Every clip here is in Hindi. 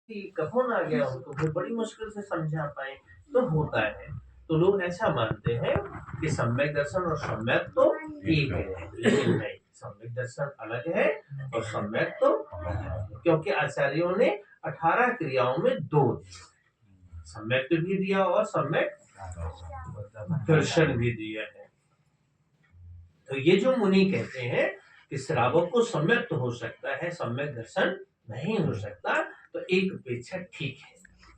कि कौन आ गया उनको फिर बड़ी मुश्किल से समझा पाए, तो होता है। तो लोग ऐसा मानते हैं कि सम्यक दर्शन और सम्यक तो एक है, लेकिन नहीं, सम्यक दर्शन अलग है और सम्यक तो अलग है। क्योंकि आचार्यों ने 18 क्रियाओं में 2 दिए, सम्यक भी दिया और सम्यक दर्शन भी दिया है। तो ये जो मुनि कहते हैं कि श्रावक को सम्यक तो हो सकता है, सम्यक दर्शन नहीं हो सकता, तो एक अपेक्षा ठीक है।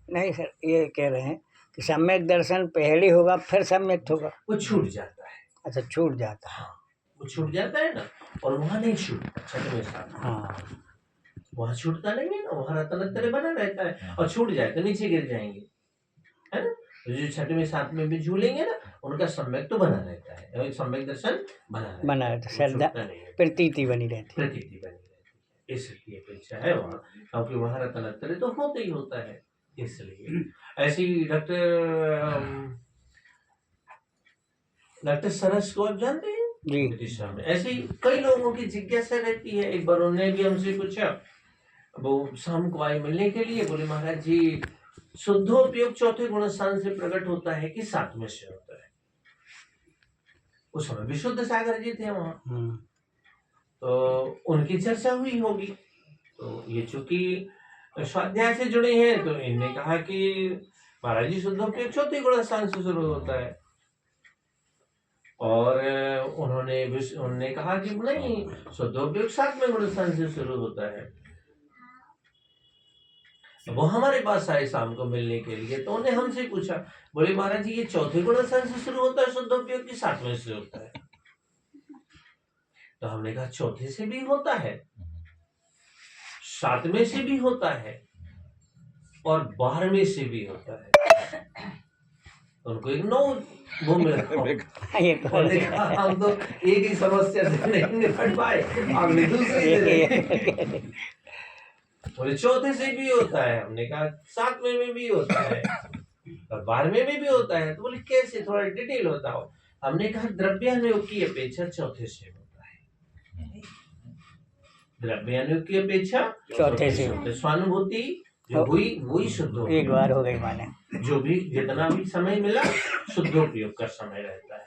नहीं सर, ये कह रहे हैं कि सम्यक दर्शन पहले होगा फिर सम्यक होगा। वो छूट जाता है। अच्छा, छूट जाता है। हाँ, वो छूट जाता है ना, और वहां नहीं छूटता। छठवें साल हाँ, वहां छूटता नहीं है ना, वहां रतन तरह बना रहता है, और छूट जाए तो नीचे गिर जाएंगे, है ना। तो जो छठवें सातवें में झूलेंगे ना, उनका सम्यक तो बना रहता है, सम्यक दर्शन बना रहता है, श्रद्धा प्रतीति बनी रहती है। प्रतीति बनी रहती है, इसलिए अपेक्षा है वहाँ, क्योंकि वहाँ रतन तरह तो होता ही होता है। इसलिए ऐसी डॉक्टर सरस को आप जानते हैं जी। में ऐसे ही कई लोगों की जिज्ञासा रहती है। एक बार उन्होंने भी हमसे पूछा, वो शाम को आए मिलने के लिए, बोले महाराज जी शुद्धोपयोग चौथे गुण स्थान से प्रकट होता है कि सातवें से होता है। उस समय विशुद्ध सागर जी थे वहां, तो उनकी चर्चा हुई होगी। तो ये चूंकि स्वाध्याय से जुड़े हैं, तो इन्होंने कहा कि महाराज जी शुद्धोपयोग चौथे गुण स्थान से शुरू होता है, और उन्होंने कहा कि नहीं, शुद्धोपयोग 7वें गुण स्थान से शुरू होता है। वो हमारे पास आए शाम को मिलने के लिए, तो उन्हें हमसे पूछा, बोले महाराज जी ये चौथे गुण स्थान से शुरू होता है शुद्धोपयोग की 7वें से होता है? तो हमने कहा चौथे से भी होता है, 7वें से भी होता है, और 12वें से भी होता है। उनको एक 9 घूम हम तो एक ही समस्या से नहीं निपट पाए, हमने दूसरी से बोले चौथे से भी होता है। हमने कहा 7वें में भी होता है और 12वें में भी होता है। तो बोले कैसे, थोड़ा डिटेल बताओ। हमने कहा द्रव्यानुयोग की अपेक्षा चौथे से होता है, द्रव्यानुयोग की अपेक्षा चौथे से। स्वानुभूति जो हुई वही शुद्ध एक बार हो गई माने, जो भी जितना भी समय मिला शुद्धोपयोग का समय रहता है।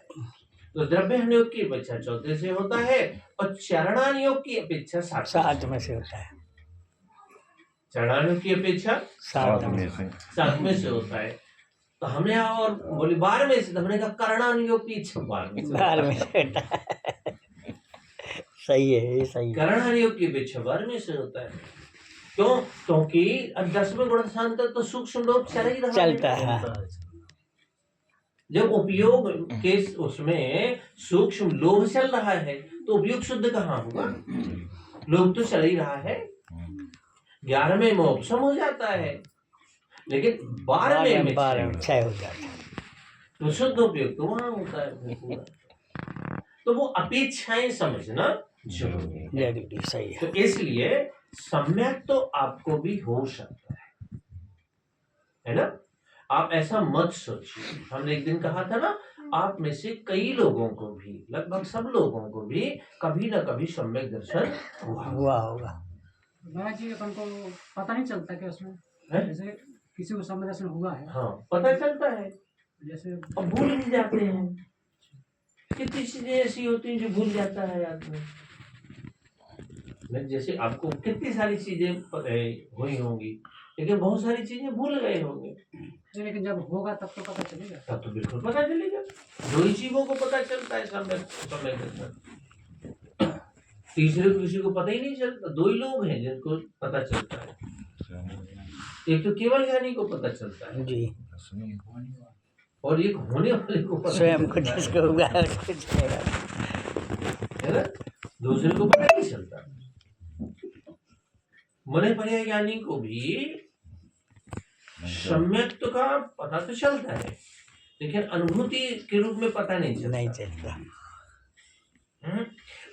तो द्रव्यानुयोग की अपेक्षा चौथे से होता है, और चरणानुयोग की अपेक्षा 7वें से होता है। चरणानुयोग की अपेक्षा 7वें से होता है। तो हमने और बोली 12वें से, तो हमने कहा करणानुयोग की इच्छा 12वें से होता है। सही है, ये सही। करणानुयोग की अपेक्षा 12वें से होता है। क्यों? क्योंकि 10वें गुण स्थान तक तो सूक्ष्म लोक चलता है। जब उपयोग के उसमें सूक्ष्म लोभ चल रहा है, तो उपयोग शुद्ध कहाँ होगा? लोभ तो चल ही रहा है। 11वें में उपशम हो जाता है, लेकिन 12वें में क्षय हो जाता है, तो शुद्ध उपयोग तो वहां होता है पूरा। तो वो अपेक्षाएं समझना जरूरी है। सही है। तो इसलिए सम्यक तो आपको भी हो सकता है ना। आप ऐसा मत सोचिए। हमने एक दिन कहा था ना, आप में से कई लोगों को भी, लगभग सब लोगों को भी कभी ना कभी सम्यक दर्शन हुआ होगा। महाराज जी अपन को पता नहीं चलता कि उसमें जैसे किसी को सम्यक दर्शन हुआ है। हाँ, पता चलता है, जैसे अब भूल भी जाते हैं। कितनी चीजें ऐसी होती हैं जो भूल जाता है आदमी। जैसे आपको कितनी सारी चीजें हुई होंगी, लेकिन बहुत सारी चीजें भूल गए होंगे। लेकिन जब होगा तब तो पता चलेगा। तब तो बिल्कुल पता चलेगा। 2 ही चीजों को पता चलता है समय दर्शन। तीसरे किसी को पता ही नहीं चलता। 2 ही लोग हैं जिनको पता चलता है। एक तो केवल ज्ञानी को पता चलता है जी, और एक होने वाले को पता स्वयं को जिसको हुआ है ना, दूसरे को पता नहीं चलता। मने पर्याय ज्ञानी को भी सम्यक्त्व का पता तो चलता है, लेकिन अनुभूति के रूप में पता नहीं चलता।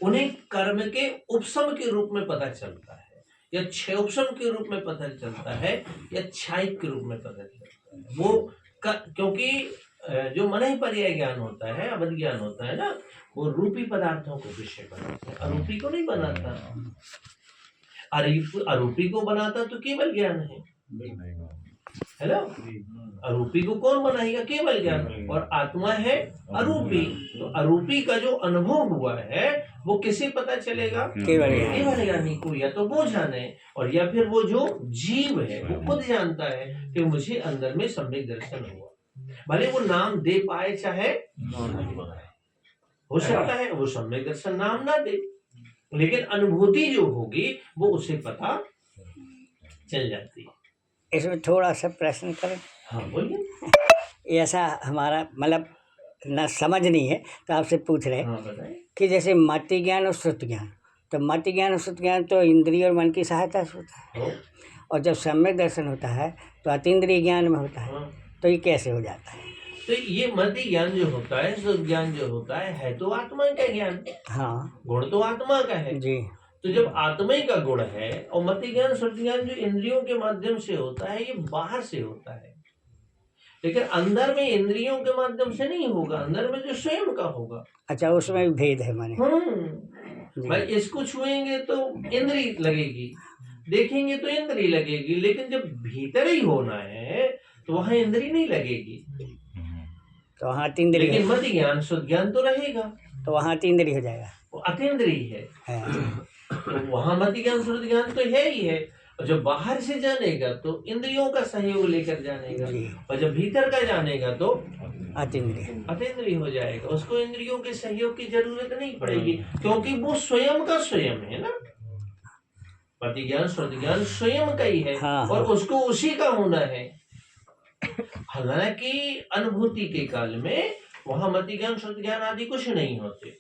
उन्हें कर्म के उपशम के रूप में पता चलता है, या क्षयोपशम के रूप में पता चलता है, या क्षायिक के रूप में पता चलता है। वो क्योंकि जो मन पर्याय ज्ञान होता है, अवध ज्ञान होता है ना, वो रूपी पदार्थों को विषय बनाता है, अरूपी को नहीं बनाता। अरूपी को बनाता तो केवल ज्ञान है, है ना। अरूपी को कौन बनाएगा? केवल ज्ञान। और आत्मा है अरूपी, तो अरूपी का जो अनुभव हुआ है वो किसे पता चलेगा? केवल ज्ञानी को। या तो वो जाने, और या फिर वो जो जीव है वो खुद जानता है कि मुझे अंदर में सम्यक दर्शन हुआ। भले वो नाम दे पाए चाहे हो सकता है वो सम्यक दर्शन नाम ना दे, लेकिन अनुभूति जो होगी वो उसे पता चल जाती है। इसमें थोड़ा सा प्रश्न करें। हाँ बोलिए। ऐसा हमारा मतलब ना समझ नहीं है तो आपसे पूछ रहे हैं हाँ बताएं। कि जैसे मति ज्ञान और श्रुति ज्ञान, तो मति ज्ञान और श्रुति ज्ञान तो इंद्रिय और मन की सहायता से होता है, हो? और जब सम्यक दर्शन होता है तो अतीन्द्रिय ज्ञान में होता है। हाँ। तो ये कैसे हो जाता है? तो ये मति ज्ञान जो होता है, शुद्ध ज्ञान जो होता है तो आत्मा का ज्ञान। हाँ गुण तो आत्मा का है जी। तो जब आत्मा ही का गुण है, और मति ज्ञान शुद्ध ज्ञान जो इंद्रियों के माध्यम से होता है ये बाहर से होता है, लेकिन अंदर में इंद्रियों के माध्यम से नहीं होगा, अंदर में जो स्वयं का होगा। अच्छा, उसमें भी भेद है माने। भाई इसको छुएंगे तो इंद्री लगेगी, देखेंगे तो इंद्री लगेगी, लेकिन जब भीतर ही होना है तो वहां इंद्री नहीं लगेगी। तो वहाँ अतीन्द्रिय, लेकिन मति ज्ञान शुद्ध ज्ञान तो रहेगा, तो वहाँ अतीन्द्रिय हो जाएगा। वो अतीन्द्रिय है। तो वहां मति ज्ञान शुद्ध ज्ञान तो है ही है, और जब बाहर से जानेगा तो इंद्रियों का सहयोग लेकर जानेगा, और जब भीतर का जानेगा तो अतीन्द्रिय हो जाएगा। उसको इंद्रियों के सहयोग की जरूरत नहीं पड़ेगी, क्योंकि वो स्वयं का स्वयं है ना। मति ज्ञान शुद्ध ज्ञान स्वयं का ही है। हाँ, और उसको उसी का होना है। हालांकि अनुभूति के काल में वहां मति ज्ञान शुद्ध ज्ञान आदि कुछ नहीं होते,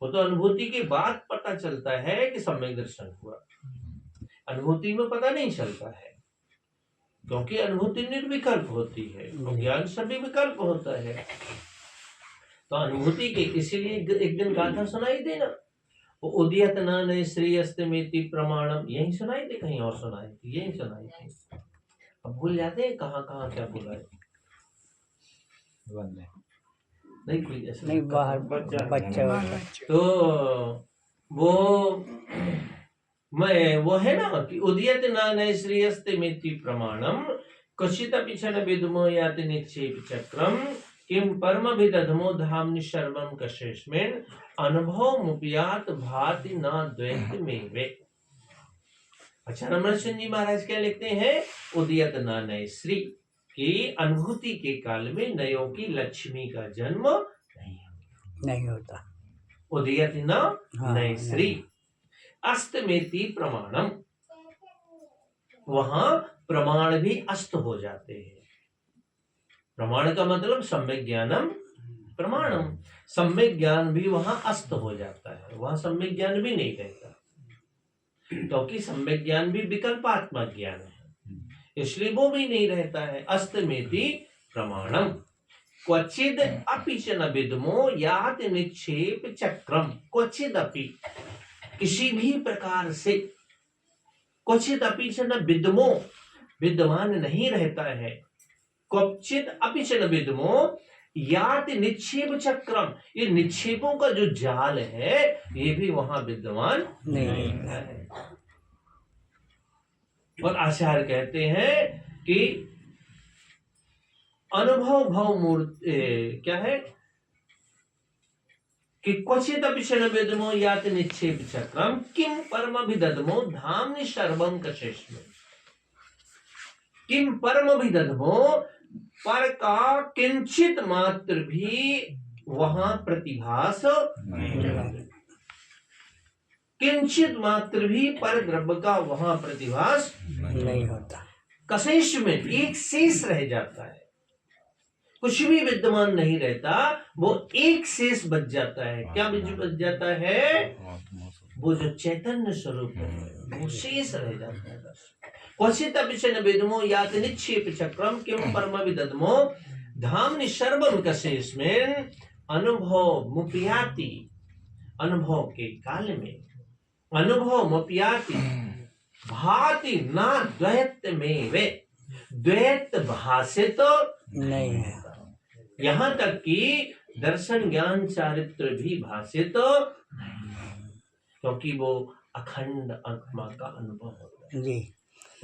वो तो अनुभूति के बाद पता चलता है कि सम्यक दर्शन हुआ। अनुभूति में पता नहीं चलता है, क्योंकि अनुभूति निर्विकल्प होती है और ज्ञान सभी विकल्प होता है। तो अनुभूति के इसीलिए एक दिन गाथा सुनाई देना, वो उदयत न श्रेयस्तेति प्रमाणम, यही सुनाई थी, कहीं और सुनाई थी, यही सुनाई थी। अब भूल जाते हैं कहाँ कहाँ क्या बोला है। नहीं कोई ऐसा नहीं, बाहर बच्चा तो वो है ना कि उदयत न श्रेयस्तेति प्रमाणम क्वचित पिछन विदुमो याति निक्षेप चक्रम किम परम विदधमो धाम सर्वम कशेष्मिन अनुभव मुपियात भाति न द्वैत मेवे। अच्छा, नम्र सिंह जी महाराज क्या लिखते हैं? उदयत न श्री की अनुभूति के काल में नयों की लक्ष्मी का जन्म नहीं होता। उदयत न श्री अस्तमेति प्रमाणम, वहां प्रमाण भी अस्त हो जाते हैं। प्रमाण का मतलब सम्यक ज्ञानम प्रमाणम, सम्यक ज्ञान भी वहां अस्त हो जाता है, वहां सम्यक ज्ञान भी नहीं रहता, क्योंकि सम्यक ज्ञान भी विकल्पात्मक ज्ञान है, इसलिए वो भी नहीं रहता है। अस्तमेति प्रमाणम क्वचिद अपि च न विद्मो यात निक्षेप चक्रम, क्वचिद अपि किसी भी प्रकार से, क्वचित अपि च न विद्मो विद्यमान नहीं रहता है, क्वचित अपि च न विद्मो यात निक्षेप चक्रम, ये निक्षेपों का जो जाल है ये भी वहां विद्यमान नहीं है। और आचार्य कहते हैं कि अनुभव भव मूर्ति क्या है कि क्वचित अपि च न विद्मो याति निक्षेप चक्रम किम परम विदधमो धामनि सर्वम कशेष्मिन। किम परम विदधमो, पर का किंचित मात्र भी वहां प्रतिभास किंचित मात्र भी पर द्रव्य का वहां प्रतिभास नहीं होता। कशेष में एक शेष रह जाता है, कुछ भी विद्यमान नहीं रहता, वो एक शेष बच जाता है। क्या बच जाता है? वो जो चैतन्य स्वरूप है वो शेष रह जाता है। क्वचित अपि च न विद्मो याति निक्षेप चक्रम किम परम विदधमो धामनि सर्वम कशेष्मिन अनुभव मुप्याति, अनुभव के काल में अनुभव मुप्याति भाति ना द्वैत में वे, द्वैत भाषित तो नहीं है, यहाँ तक कि दर्शन ज्ञान चारित्र भी भाषित तो नहीं, क्योंकि वो अखंड आत्मा का अनुभव होता है। जी।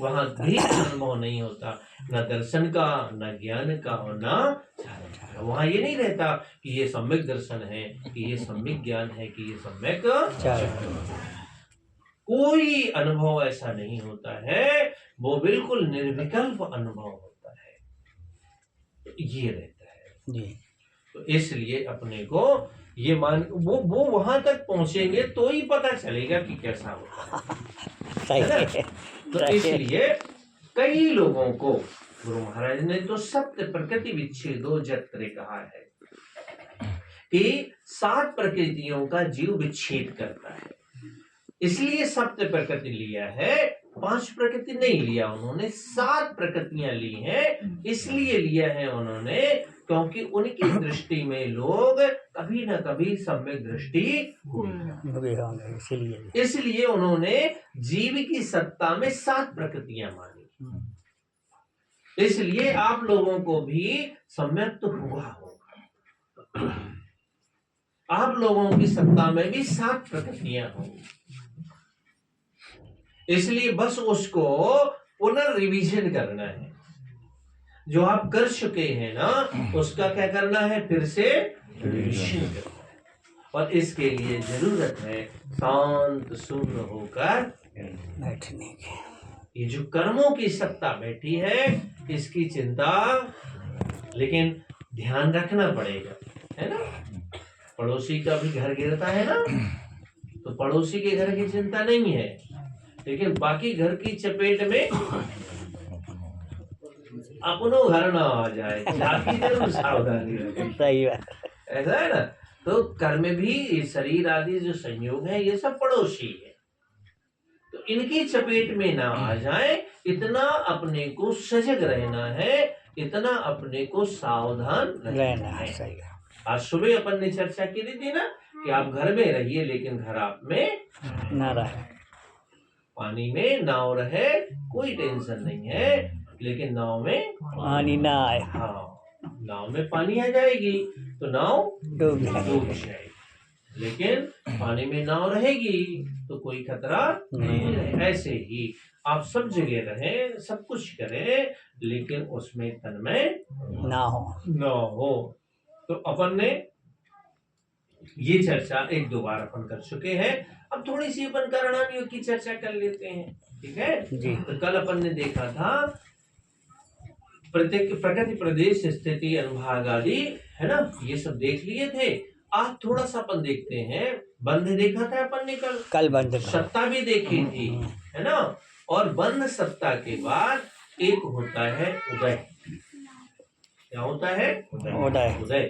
वहां भी अनुभव नहीं होता, न दर्शन का, न ज्ञान का और न चारण का। वहां ये नहीं रहता कि ये सम्यक दर्शन है, कि ये सम्यक ज्ञान है, कि ये सम्यक कोई अनुभव ऐसा नहीं होता है। वो बिल्कुल निर्विकल्प अनुभव होता है। तो ये रहता है जी। तो इसलिए अपने को ये मान वो वहां तक पहुंचेंगे तो ही पता चलेगा कि कैसा होता है। सही है। तो इसलिए कई लोगों को गुरु महाराज ने तो सत्य प्रकृति विच्छेदो जत्रे कहा है कि 7 प्रकृतियों का जीव विच्छेद करता है। इसलिए सप्त प्रकृति लिया है, 5 प्रकृति नहीं लिया उन्होंने, 7 प्रकृतियां ली हैं। इसलिए लिया है उन्होंने क्योंकि उनकी दृष्टि में लोग कभी ना कभी सम्यक दृष्टि होंगे, इसलिए उन्होंने जीव की सत्ता में 7 प्रकृतियां मानी। इसलिए आप लोगों को भी सम्यक तो हुआ होगा, आप लोगों की सत्ता में भी 7 प्रकृतियां होंगी। इसलिए बस उसको पुनर्रिवीजन करना है। जो आप कर चुके हैं ना, उसका क्या करना है, फिर से रिवीजन करना है। और इसके लिए जरूरत है शांत शून्य होकर बैठने की। ये जो कर्मों की सत्ता बैठी है, इसकी चिंता लेकिन ध्यान रखना पड़ेगा, है ना। पड़ोसी का भी घर गिरता है ना, तो पड़ोसी के घर की चिंता नहीं है, लेकिन बाकी घर की चपेट में अपनों घर ना आ जाए, जाति जरूर सावधानी रखें। सही बात। ऐसा है ना। तो कर्म भी, शरीर आदि जो संयोग है, ये सब पड़ोसी है, तो इनकी चपेट में ना आ जाए, इतना अपने को सजग रहना है, इतना अपने को सावधान रहना है। सही है। आज सुबह अपन ने चर्चा की थी ना कि आप घर में रहिए लेकिन घर आप में ना रहे, पानी में नाव रहे, कोई टेंशन नहीं है, लेकिन नाव में पानी ना आए। हाँ, नाव में पानी आ जाएगी तो नाव डूब डूब जाएगी, लेकिन पानी में नाव रहेगी तो कोई खतरा नहीं है। ऐसे ही आप सब जगह रहें, सब कुछ करें, लेकिन उसमें तन्मय ना हो। तो अपन ने ये चर्चा 1-2 बार अपन कर चुके हैं। अब थोड़ी सी अपन कारणानियों की चर्चा कर लेते हैं, ठीक है जी। तो कल अपन ने देखा था प्रकृति प्रदेश स्थिति अनुभाग आदि, है ना, ये सब देख लिए थे। आज थोड़ा सा अपन देखते हैं, बंध देखा था अपन ने कल बंद सत्ता भी देखी थी, है ना। और बंध सत्ता के बाद एक होता है उदय। क्या होता है? उदय।